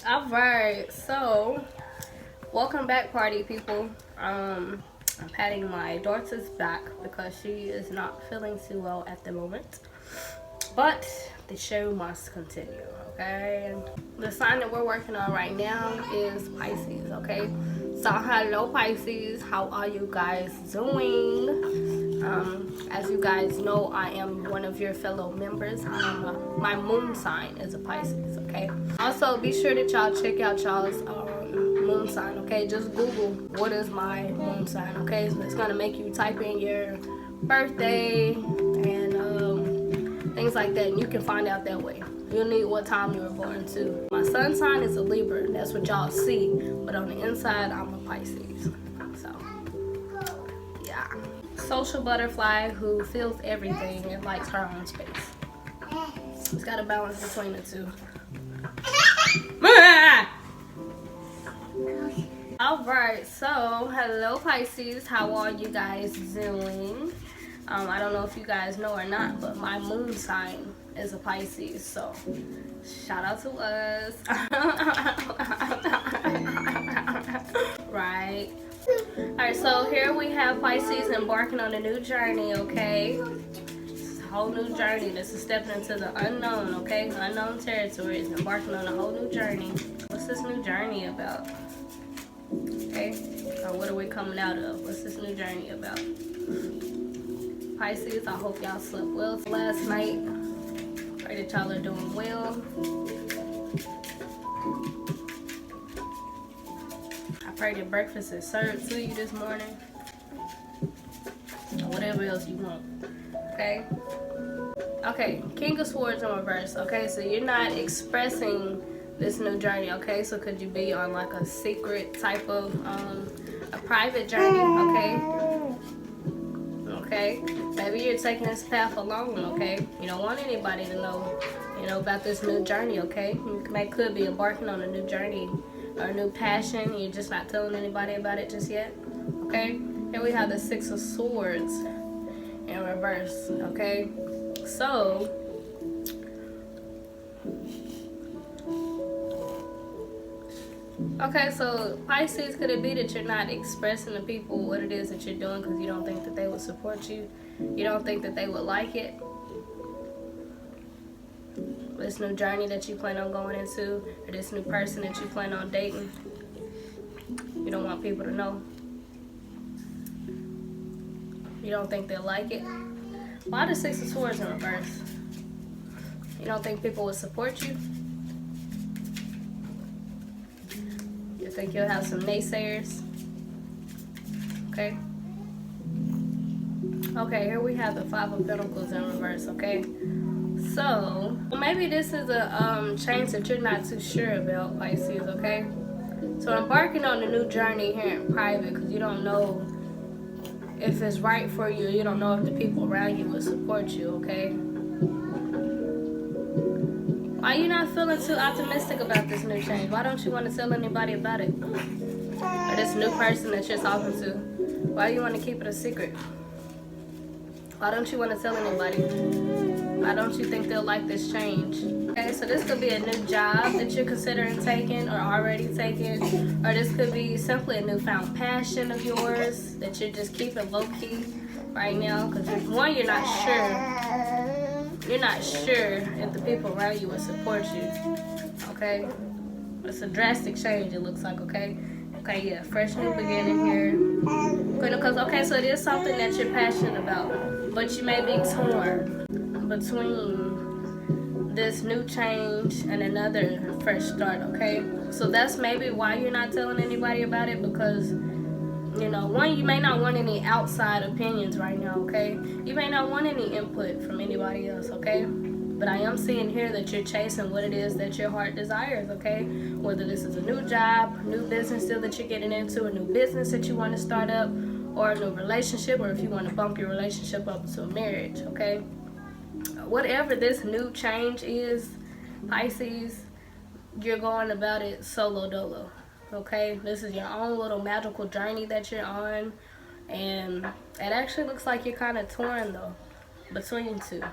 Alright, so welcome back, party people. I'm patting my daughter's back because she is not feeling too well at the moment. But the show must continue, okay? The sign that we're working on right now is Pisces, okay? So hello Pisces, how are you guys doing? As you guys know, I am one of your fellow members. My moon sign is a Pisces, okay? Also, be sure that y'all check out y'all's moon sign, okay? Just Google what is my moon sign, okay? So it's gonna make you type in your birthday and things like that, and you can find out that way. You'll need what time you were born too. My sun sign is a Libra. That's what y'all see, but on the inside, I'm a Pisces. So, yeah. Social butterfly who feels everything and likes her own space. It's got a balance between the two. Alright, so hello Pisces, how are you guys doing? I don't know if you guys know or not, but my moon sign is a Pisces, so shout out to us. Right. Alright, so here we have Pisces embarking on a new journey, okay? It's a whole new journey. This is stepping into the unknown, okay? Unknown territories, embarking on a whole new journey. What's this new journey about? Okay? Or what are we coming out of? What's this new journey about? Pisces, I hope y'all slept well last night. Pray that y'all are doing well. I pray that breakfast is served to you this morning. Or whatever else you want. Okay? Okay, King of Swords in reverse. Okay, so you're not expressing this new journey, okay? So could you be on like a secret type of a private journey, okay? Okay, maybe you're taking this path alone, okay? You don't want anybody to know, about this new journey, okay? You could be embarking on a new journey or a new passion. You're just not telling anybody about it just yet, okay? Here we have the Six of Swords in reverse, okay? So, okay, so Pisces, could it be that you're not expressing to people what it is that you're doing because you don't think that they would support you? You don't think that they would like it? This new journey that you plan on going into, or this new person that you plan on dating, you don't want people to know? You don't think they'll like it? Why the Six of Swords in reverse? You don't think people would support you? You think you'll have some naysayers? Okay. Okay, here we have the Five of Pentacles in reverse, okay? So, maybe this is a change that you're not too sure about, Pisces, okay? So, embarking on a new journey here in private because you don't know if it's right for you. You don't know if the people around you will support you, okay? Why are you not feeling too optimistic about this new change? Why don't you want to tell anybody about it? Or this new person that you're talking to? Why do you want to keep it a secret? Why don't you want to tell anybody? Why don't you think they'll like this change? Okay, so this could be a new job that you're considering taking or already taking. Or this could be simply a newfound passion of yours that you're just keeping low-key right now. Because one, you're not sure. You're not sure if the people around you will support you. Okay? It's a drastic change, it looks like, okay? Okay, yeah, fresh new beginning here. Because, okay, so it is something that you're passionate about. But you may be torn between this new change and another fresh start, okay? So that's maybe why you're not telling anybody about it, because, one, you may not want any outside opinions right now, okay? You may not want any input from anybody else, okay? But I am seeing here that you're chasing what it is that your heart desires, okay? Whether this is a new job, new business deal that you're getting into, a new business that you want to start up, or a new relationship, or if you want to bump your relationship up to a marriage, okay? Whatever this new change is, Pisces, you're going about it solo dolo, okay? This is your own little magical journey that you're on, and it actually looks like you're kind of torn, though, between two.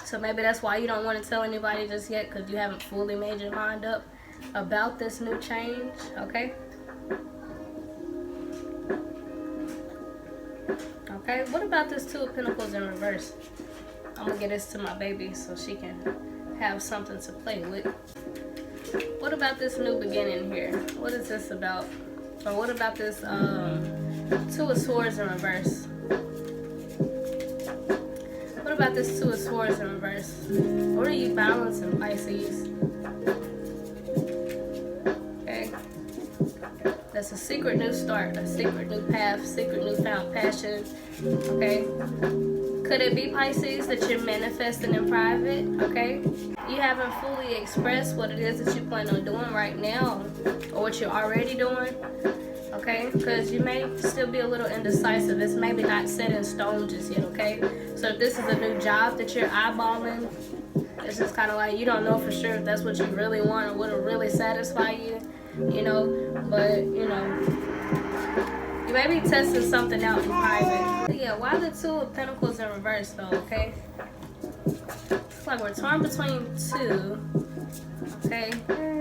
So maybe that's why you don't want to tell anybody just yet, because you haven't fully made your mind up about this new change, okay? Okay, what about this Two of Pentacles in reverse? I'm gonna get this to my baby so she can have something to play with. What about this new beginning here? What is this about? Or what about this Two of Swords in reverse? What about this Two of Swords in reverse? What are you balancing, Pisces? Okay. That's a secret new start, a secret new path, secret newfound passion. Okay. Could it be, Pisces, that you're manifesting in private? Okay. You haven't fully expressed what it is that you plan on doing right now, or what you're already doing. Okay, because you may still be a little indecisive. It's maybe not set in stone just yet, okay? So if this is a new job that you're eyeballing, it's just kind of like you don't know for sure if that's what you really want or what will really satisfy you, you know? But, you know, you may be testing something out in private. Yeah, why the Two of Pentacles in reverse though, okay? It's like we're torn between two. Okay,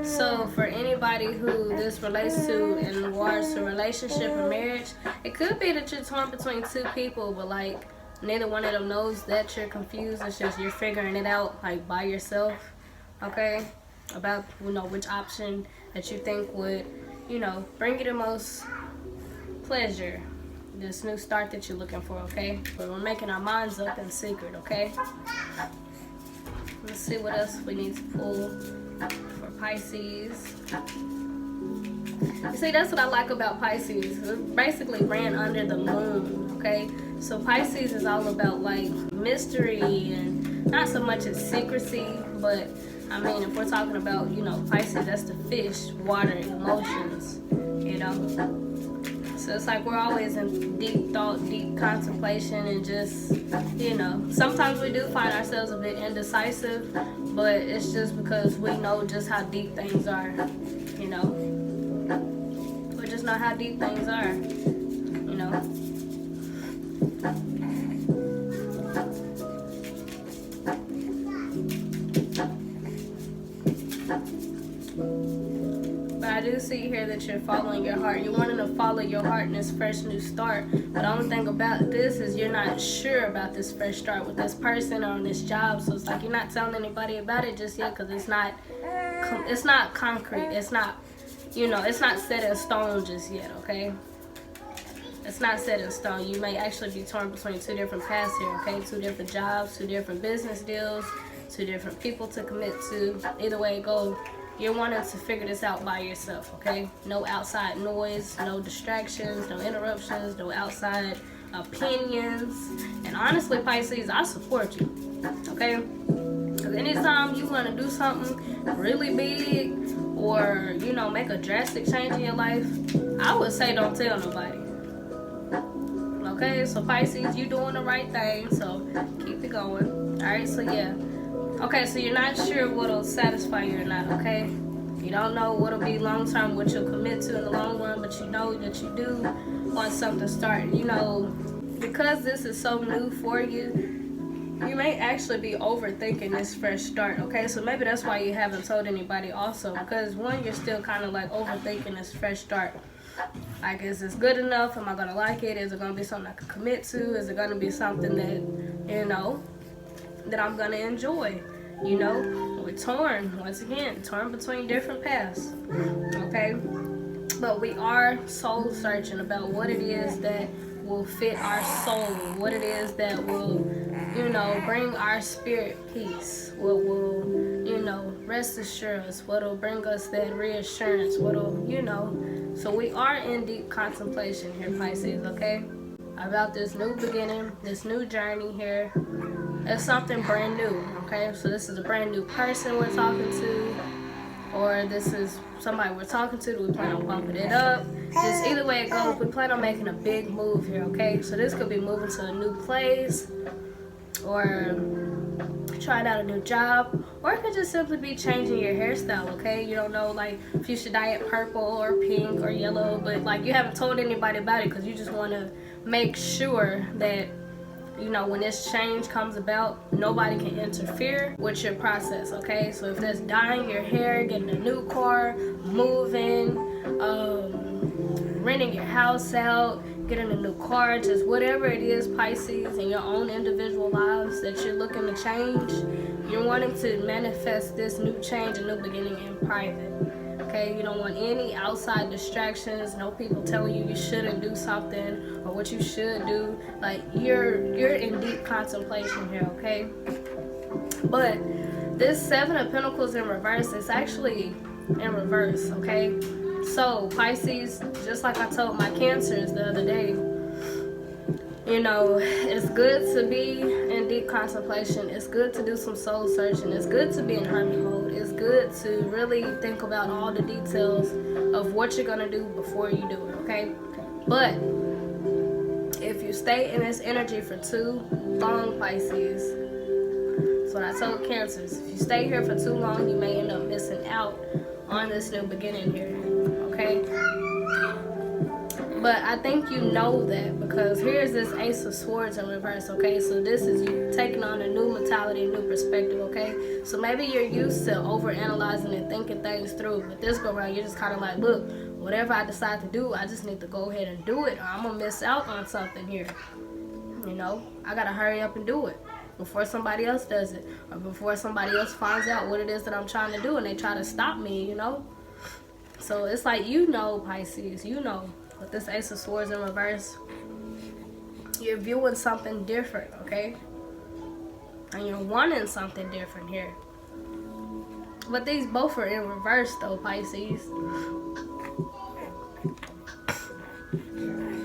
so for anybody who this relates to in regards to relationship or marriage, it could be that you're torn between two people, but like neither one of them knows that you're confused. It's just you're figuring it out like by yourself, okay, about, you know, which option that you think would, you know, bring you the most pleasure, this new start that you're looking for, okay? But we're making our minds up in secret, okay? Let's see what else we need to pull for Pisces. You see, that's what I like about Pisces. It basically ran under the moon, okay? So Pisces is all about like mystery and not so much as secrecy, but I mean, if we're talking about, you know, Pisces, that's the fish, water, emotions, you know? So it's like we're always in deep thought, deep contemplation, and just, you know, sometimes we do find ourselves a bit indecisive, but it's just because we know just how deep things are, you know. We just know how deep things are, you know. I do see here that you're following your heart. You're wanting to follow your heart in this fresh new start. But the only thing about this is you're not sure about this fresh start with this person or on this job. So it's like you're not telling anybody about it just yet because it's not concrete. It's not, you know, it's not set in stone just yet, okay? It's not set in stone. You may actually be torn between two different paths here, okay? Two different jobs, two different business deals, two different people to commit to. Either way it goes, you're wanting to figure this out by yourself, okay? No outside noise, no distractions, no interruptions, no outside opinions. And honestly, Pisces, I support you, okay? Because anytime you want to do something really big or, you know, make a drastic change in your life, I would say don't tell nobody. Okay, so Pisces, you're doing the right thing, so keep it going. All right, so yeah. Okay, so you're not sure what'll satisfy you or not, okay? You don't know what'll be long-term, what you'll commit to in the long run, but you know that you do want something to start. You know, because this is so new for you, you may actually be overthinking this fresh start, okay? So maybe that's why you haven't told anybody also, because one, you're still kind of like overthinking this fresh start. Like, is this good enough? Am I gonna like it? Is it gonna be something I can commit to? Is it gonna be something that, you know, that I'm gonna enjoy? You know, we're torn, once again, torn between different paths, okay? But we are soul searching about what it is that will fit our soul, what it is that will, you know, bring our spirit peace, what will, you know, rest assure us, what will bring us that reassurance, what will, you know. So we are in deep contemplation here, Pisces, okay? About this new beginning, this new journey here. It's something brand new, okay? So this is a brand new person we're talking to, or this is somebody we're talking to that we plan on bumping it up. Just either way it goes, we plan on making a big move here, okay? So this could be moving to a new place, or trying out a new job, or it could just simply be changing your hairstyle, okay? You don't know, like, if you should dye it purple or pink or yellow, but like you haven't told anybody about it because you just want to make sure that you know, when this change comes about, nobody can interfere with your process, okay? So if that's dyeing your hair, getting a new car, moving, renting your house out, getting a new car, just whatever it is, Pisces, in your own individual lives that you're looking to change, you're wanting to manifest this new change, a new beginning in private. Okay, you don't want any outside distractions, no people telling you shouldn't do something or what you should do. Like, you're in deep contemplation here, okay? But this Seven of Pentacles in reverse is actually in reverse, okay? So Pisces, just like I told my Cancers the other day, you know, it's good to be in deep contemplation. It's good to do some soul searching. It's good to be in hermit mode. It's good to really think about all the details of what you're going to do before you do it, okay? But if you stay in this energy for too long, Pisces, that's what I told Cancers. If you stay here for too long, you may end up missing out on this new beginning here, okay? But I think you know that, because here's this Ace of Swords in reverse, okay? So this is you taking on a new mentality, a new perspective, okay? So maybe you're used to overanalyzing and thinking things through, but this go around, you're just kind of like, look, whatever I decide to do, I just need to go ahead and do it, or I'm going to miss out on something here. You know, I got to hurry up and do it before somebody else does it, or before somebody else finds out what it is that I'm trying to do and they try to stop me, you know? So it's like, you know, Pisces, you know. With this Ace of Swords in reverse, you're viewing something different, okay? And you're wanting something different here. But these both are in reverse, though, Pisces.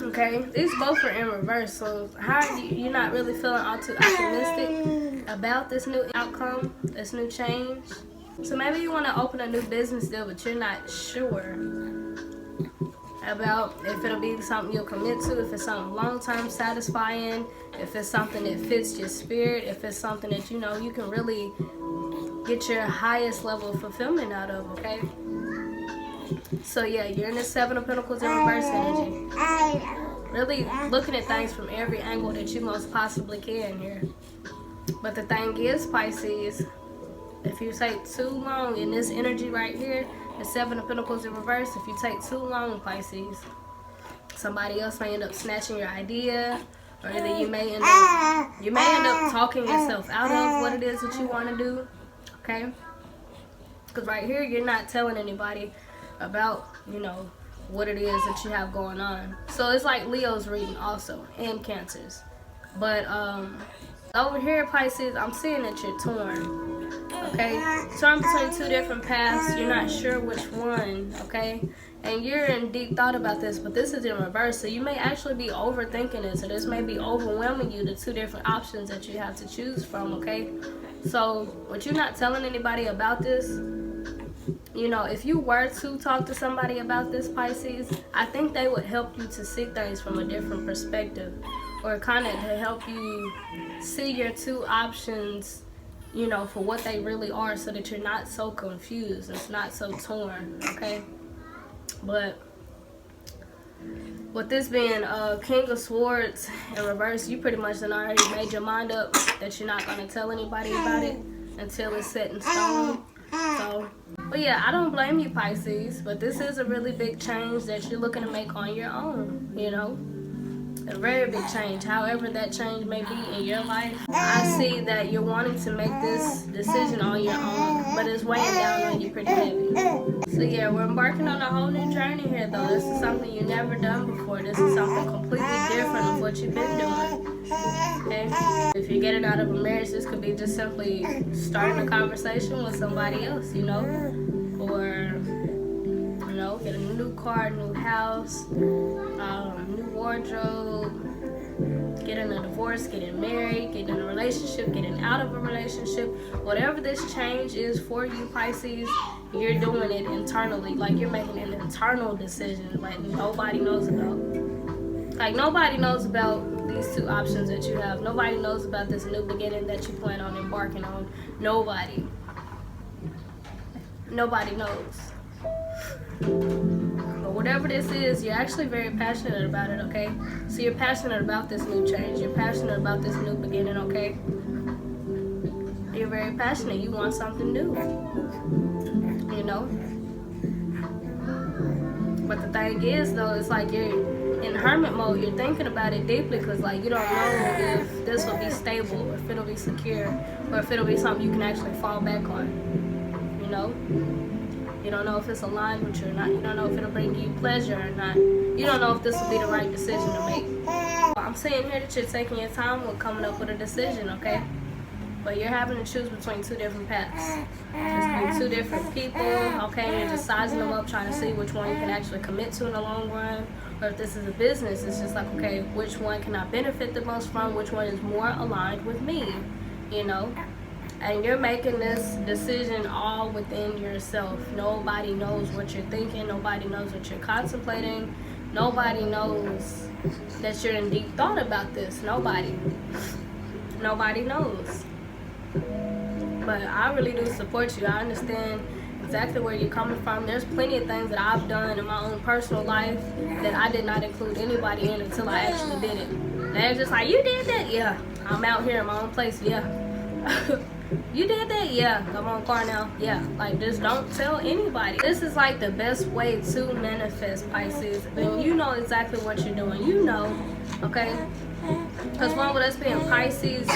Okay? These both are in reverse. So how are you're not really feeling all too optimistic about this new outcome, this new change? So maybe you want to open a new business deal, but you're not sure about if it'll be something you'll commit to, if it's something long-term satisfying, if it's something that fits your spirit, if it's something that, you know, you can really get your highest level of fulfillment out of, okay? So yeah, you're in the Seven of Pentacles in reverse energy. Really looking at things from every angle that you most possibly can here. But the thing is, Pisces, if you take too long in this energy right here, the Seven of Pentacles in reverse, if you take too long, Pisces, somebody else may end up snatching your idea, or either you may end up talking yourself out of what it is that you want to do, okay? Because right here, you're not telling anybody about, you know, what it is that you have going on. So it's like Leo's reading also, and Cancers. But over here, Pisces, I'm seeing that you're torn. Okay, torn between two different paths. You're not sure which one, okay? And you're in deep thought about this, but this is in reverse. So you may actually be overthinking this, or this may be overwhelming you, the two different options that you have to choose from, okay? So what you're not telling anybody about this, you know, if you were to talk to somebody about this, Pisces, I think they would help you to see things from a different perspective, or kind of to help you see your two options, you know, for what they really are, so that you're not so confused, it's not so torn, okay? But with this being King of Swords in reverse, you pretty much done already made your mind up that you're not going to tell anybody about it until it's set in stone. So, but yeah, I don't blame you, Pisces, but this is a really big change that you're looking to make on your own, you know? A very big change, however that change may be in your life. I see that you're wanting to make this decision on your own, but it's weighing down on you pretty heavy. So yeah, we're embarking on a whole new journey here, though. This is something you've never done before. This is something completely different of what you've been doing. Okay? If you're getting out of a marriage, this could be just simply starting a conversation with somebody else, you know? Or, you know, getting a new car, new house, new wardrobe, getting a divorce, getting married, getting in a relationship, getting out of a relationship. Whatever this change is for you, Pisces, you're doing it internally. Like, you're making an internal decision, like nobody knows about. Like, nobody knows about these two options that you have. Nobody knows about this new beginning that you plan on embarking on. Nobody. Nobody knows. But whatever this is, you're actually very passionate about it, okay? So you're passionate about this new change. You're passionate about this new beginning, okay? You're very passionate. You want something new, you know? But the thing is, though, it's like you're in hermit mode. You're thinking about it deeply because, like, you don't know if this will be stable, or if it'll be secure, or if it'll be something you can actually fall back on, you know? You don't know if it's aligned with you or not. You don't know if it'll bring you pleasure or not. You don't know if this will be the right decision to make. I'm saying here that you're taking your time with coming up with a decision, okay? But you're having to choose between two different paths. Between two different people, okay? You're just sizing them up, trying to see which one you can actually commit to in the long run. Or if this is a business, it's just like, okay, which one can I benefit the most from? Which one is more aligned with me, you know? And you're making this decision all within yourself. Nobody knows what you're thinking. Nobody knows what you're contemplating. Nobody knows that you're in deep thought about this. Nobody knows. But I really do support you. I understand exactly where you're coming from. There's plenty of things that I've done in my own personal life that I did not include anybody in until I actually did it. They're just like, you did that? Yeah. I'm out here in my own place. Yeah. You did that? Yeah. I'm on car now. Yeah. Like, just don't tell anybody. This is like the best way to manifest, Pisces. And you know exactly what you're doing. You know, okay? Because one with us being Pisces,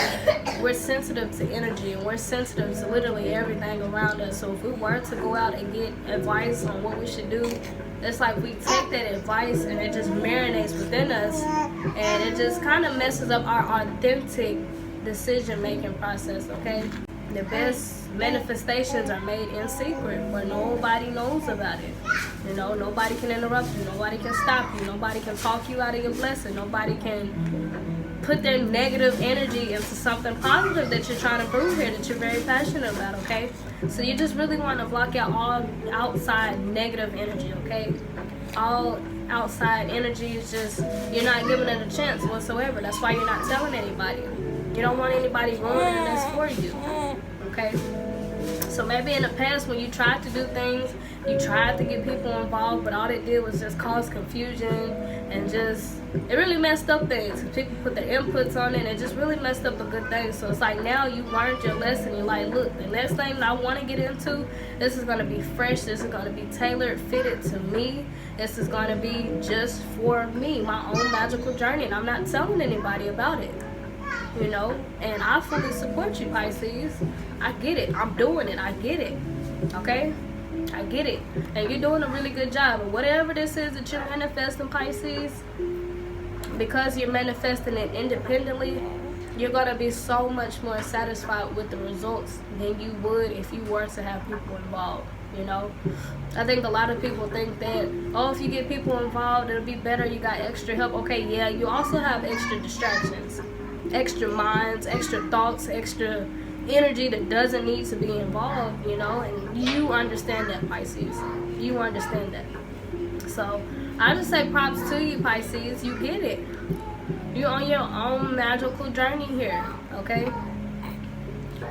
we're sensitive to energy, and we're sensitive to literally everything around us. So if we were to go out and get advice on what we should do, it's like we take that advice and it just marinates within us, and it just kind of messes up our authentic decision-making process, okay? The best manifestations are made in secret, where nobody knows about it. You know, nobody can interrupt you. Nobody can stop you. Nobody can talk you out of your blessing. Nobody can put their negative energy into something positive that you're trying to prove here, that you're very passionate about, okay? So you just really want to block out all outside negative energy, okay? All outside energy is just, you're not giving it a chance whatsoever. That's why you're not telling anybody. You don't want anybody ruining this for you, okay? So maybe in the past when you tried to do things, you tried to get people involved, but all it did was just cause confusion and just, it really messed up things. People put their inputs on it and it just really messed up a good thing. So it's like now you learned your lesson. You're like, look, the next thing that I want to get into, this is going to be fresh. This is going to be tailored, fitted to me. This is going to be just for me, my own magical journey. And I'm not telling anybody about it. You know, and I fully support you, Pisces. I get it. I'm doing it. I get it. Okay? I get it. And you're doing a really good job. And whatever this is that you're manifesting, Pisces, because you're manifesting it independently, you're going to be so much more satisfied with the results than you would if you were to have people involved. You know, I think a lot of people think that, oh, if you get people involved, it'll be better. You got extra help. Okay, yeah, you also have extra distractions. Extra minds, extra thoughts, extra energy that doesn't need to be involved, you know, and you understand that, Pisces. You understand that. So I just say props to you, Pisces. You get it. You're on your own magical journey here, okay?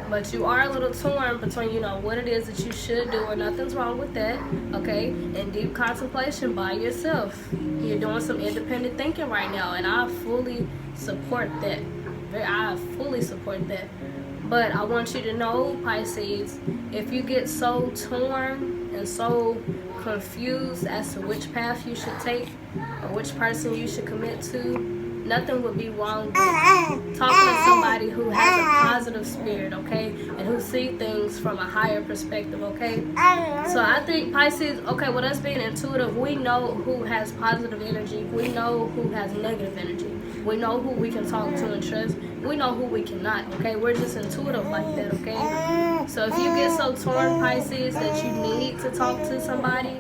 But you are a little torn between, you know, what it is that you should do, and nothing's wrong with that, okay? And deep contemplation by yourself. You're doing some independent thinking right now, and I fully support that. I fully support that. But I want you to know, Pisces, if you get so torn and so confused as to which path you should take or which person you should commit to, nothing would be wrong with talking to somebody who has a positive spirit, okay? And who see things from a higher perspective, okay? So I think, Pisces, okay, with us being intuitive, we know who has positive energy. We know who has negative energy. We know who we can talk to and trust. We know who we cannot, okay? We're just intuitive like that, okay? So if you get so torn, Pisces, that you need to talk to somebody,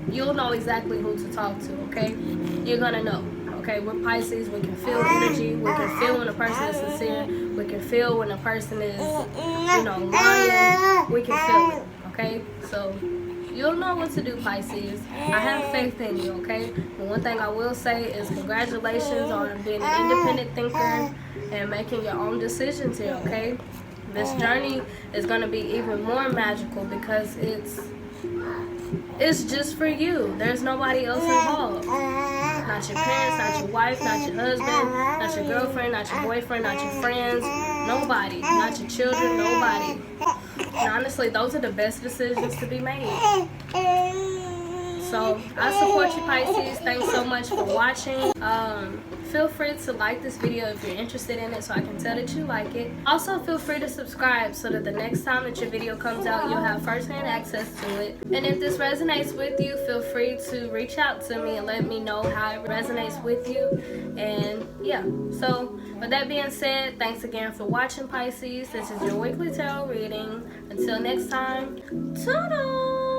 you'll know exactly who to talk to, okay? You're gonna know. Okay, we're Pisces, we can feel energy, we can feel when a person is sincere, we can feel when a person is, you know, lying, we can feel it, okay? So, you'll know what to do, Pisces. I have faith in you, okay? But one thing I will say is congratulations on being an independent thinker and making your own decisions here, okay? This journey is going to be even more magical because it's It's just for you. There's nobody else involved. Not your parents, not your wife, not your husband, not your girlfriend, not your boyfriend, not your friends. Nobody. Not your children, nobody. And honestly, those are the best decisions to be made. So I support you, Pisces. Thanks so much for watching. Feel free to like this video if you're interested in it, so I can tell that you like it. Also, feel free to subscribe so that the next time that your video comes out, you'll have first-hand access to it. And if this resonates with you, feel free to reach out to me and let me know how it resonates with you. And yeah, so with that being said, thanks again for watching, Pisces. This is your weekly tarot reading. Until next time, ta-da!